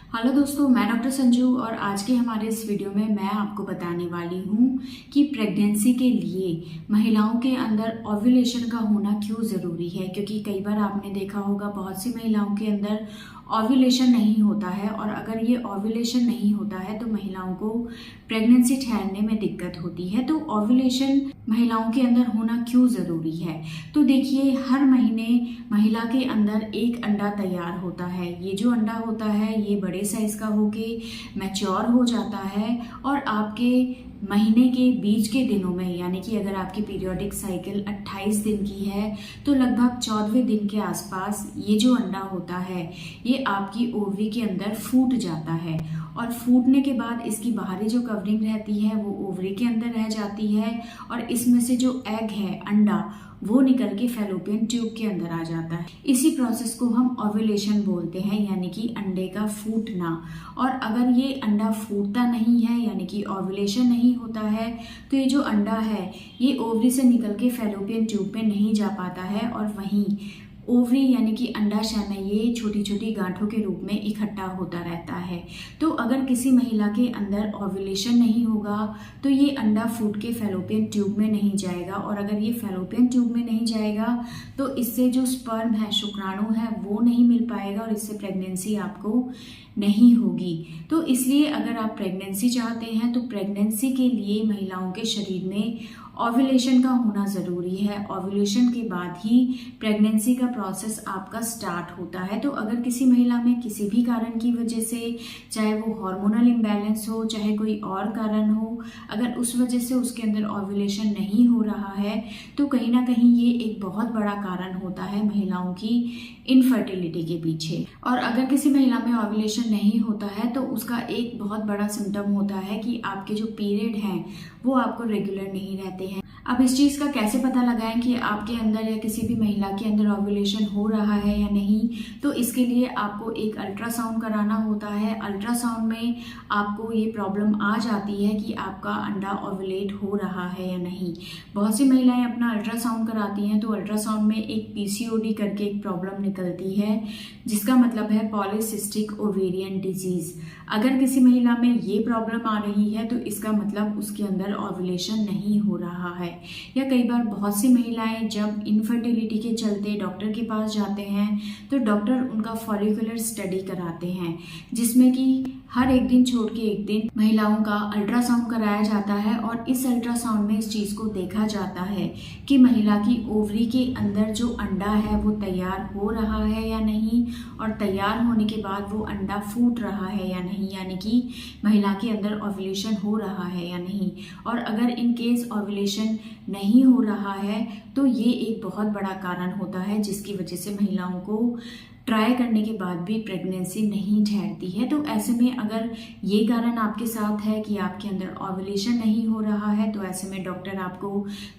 Hello दोस्तों, मैं doctor Sanju और आज के हमारे इस वीडियो में मैं आपको बताने वाली हूँ कि प्रेगनेंसी के लिए महिलाओं के अंदर ओव्यूलेशन का होना क्यों ज़रूरी है। क्योंकि कई बार आपने देखा होगा बहुत सी महिलाओं के अंदर ओव्यूलेशन नहीं होता है और अगर ये ओव्यूलेशन नहीं होता है तो महिलाओं को प्रेगनेंसी ठहरने में दिक्कत होती है। तो ओव्यूलेशन महिलाओं के अंदर होना क्यों ज़रूरी है, तो देखिए हर महीने महिला के अंदर एक अंडा तैयार होता है। ये जो अंडा होता है ये बड़े साइज़ का होके मैच्योर हो जाता है और आपके महीने के बीच के दिनों में, यानी कि अगर आपकी पीरियोडिक साइकिल 28 दिन की है तो लगभग 14वें दिन के आसपास ये जो अंडा होता है ये आपकी ओवरी के अंदर फूट जाता है और फूटने के बाद इसकी बाहरी जो कवरिंग रहती है वो ओवरी के अंदर रह जाती है और इसमें से जो एग है, अंडा, वो निकल के फैलोपियन ट्यूब के अंदर आ जाता है। इसी प्रोसेस को हम ओव्यूलेशन बोलते हैं, यानी कि अंडे का फूटना। और अगर ये अंडा फूटता नहीं है यानी कि ओव्यूलेशन नहीं होता है तो ये जो अंडा है ये ओवरी से निकल के फैलोपियन ट्यूब में नहीं जा पाता है और वहीं ओवरी यानी कि अंडाशय में ये छोटी छोटी गांठों के रूप में इकट्ठा होता रहता है। तो अगर किसी महिला के अंदर ओव्यूलेशन नहीं होगा तो ये अंडा फूट के फैलोपियन ट्यूब में नहीं जाएगा और अगर ये फैलोपियन ट्यूब में नहीं जाएगा तो इससे जो स्पर्म है, शुक्राणु है, वो नहीं मिल पाएगा और इससे प्रेगनेंसी आपको नहीं होगी। तो इसलिए अगर आप प्रेगनेंसी चाहते हैं तो प्रेगनेंसी के लिए महिलाओं के शरीर में ओव्यूलेशन का होना ज़रूरी है। ओव्यूलेशन के बाद ही प्रेगनेंसी का प्रोसेस आपका स्टार्ट होता है। तो अगर किसी महिला में किसी भी कारण की वजह से, चाहे वो हार्मोनल इम्बैलेंस हो, चाहे कोई और कारण हो, अगर उस वजह से उसके अंदर ओव्यूलेशन नहीं हो रहा है तो कहीं ना कहीं ये एक बहुत बड़ा कारण होता है महिलाओं की इनफर्टिलिटी के पीछे। और अगर किसी महिला में ओव्यूलेशन नहीं होता है तो उसका एक बहुत बड़ा सिम्टम होता है कि आपके जो पीरियड हैं वो आपको रेगुलर नहीं रहते हैं। अब इस चीज़ का कैसे पता लगाएं कि आपके अंदर या किसी भी महिला के अंदर ओव्यूलेशन हो रहा है या नहीं, तो इसके लिए आपको एक अल्ट्रासाउंड कराना होता है। अल्ट्रासाउंड में आपको ये प्रॉब्लम आ जाती है कि आपका अंडा ओव्यूलेट हो रहा है या नहीं। बहुत सी महिलाएं अपना अल्ट्रासाउंड कराती हैं तो अल्ट्रासाउंड में एक पीसीओडी करके एक प्रॉब्लम निकलती है जिसका मतलब है पॉलीसिस्टिक ओवेरियन डिजीज़। अगर किसी महिला में ये प्रॉब्लम आ रही है तो इसका मतलब उसके अंदर ओव्यूलेशन नहीं हो रहा है। या कई बार बहुत सी महिलाएं जब इनफर्टिलिटी के चलते डॉक्टर के पास जाते हैं तो डॉक्टर उनका फॉलिकुलर स्टडी कराते हैं जिसमें कि हर एक दिन छोड़ के एक दिन महिलाओं का अल्ट्रासाउंड कराया जाता है और इस अल्ट्रासाउंड में इस चीज़ को देखा जाता है कि महिला की ओवरी के अंदर जो अंडा है वो तैयार हो रहा है या नहीं और तैयार होने के बाद वो अंडा फूट रहा है या नहीं, यानी कि महिला के अंदर ओव्यूलेशन हो रहा है या नहीं। और अगर इन केस ओव्यूलेशन नहीं हो रहा है तो ये एक बहुत बड़ा कारण होता है जिसकी वजह से महिलाओं को ट्राई करने के बाद भी प्रेगनेंसी नहीं ठहरती है। तो ऐसे में अगर ये कारण आपके साथ है कि आपके अंदर ओव्यूलेशन नहीं हो रहा है तो ऐसे में डॉक्टर आपको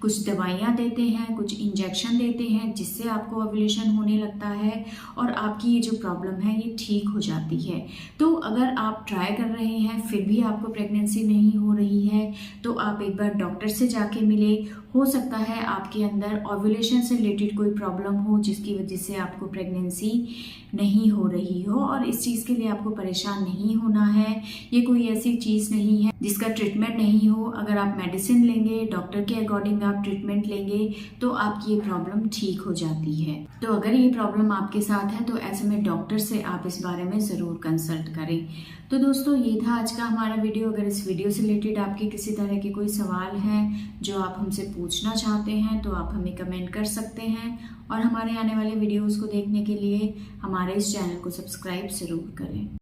कुछ दवाइयाँ देते हैं, कुछ इंजेक्शन देते हैं जिससे आपको ओव्यूलेशन होने लगता है और आपकी ये जो प्रॉब्लम है ये ठीक हो जाती है। तो अगर आप ट्राई कर रहे हैं फिर भी आपको प्रेगनेंसी नहीं हो रही है तो आप एक बार डॉक्टर से जाके मिले। हो सकता है आपके अंदर ओव्यूलेशन से रिलेटेड कोई प्रॉब्लम हो जिसकी वजह से आपको प्रेगनेंसी नहीं हो रही हो और इस चीज़ के लिए आपको परेशान नहीं होना है। ये कोई ऐसी चीज़ नहीं है जिसका ट्रीटमेंट नहीं हो। अगर आप मेडिसिन लेंगे, डॉक्टर के अकॉर्डिंग आप ट्रीटमेंट लेंगे तो आपकी ये प्रॉब्लम ठीक हो जाती है। तो अगर ये प्रॉब्लम आपके साथ है तो ऐसे में डॉक्टर से आप इस बारे में ज़रूर कंसल्ट करें। तो दोस्तों ये था आज का हमारा वीडियो। अगर इस वीडियो से रिलेटेड आपके किसी तरह के कोई सवाल हैं जो आप हमसे पूछना चाहते हैं तो आप हमें कमेंट कर सकते हैं और हमारे आने वाले वीडियोज़ को देखने के लिए हमारे इस चैनल को सब्सक्राइब ज़रूर करें।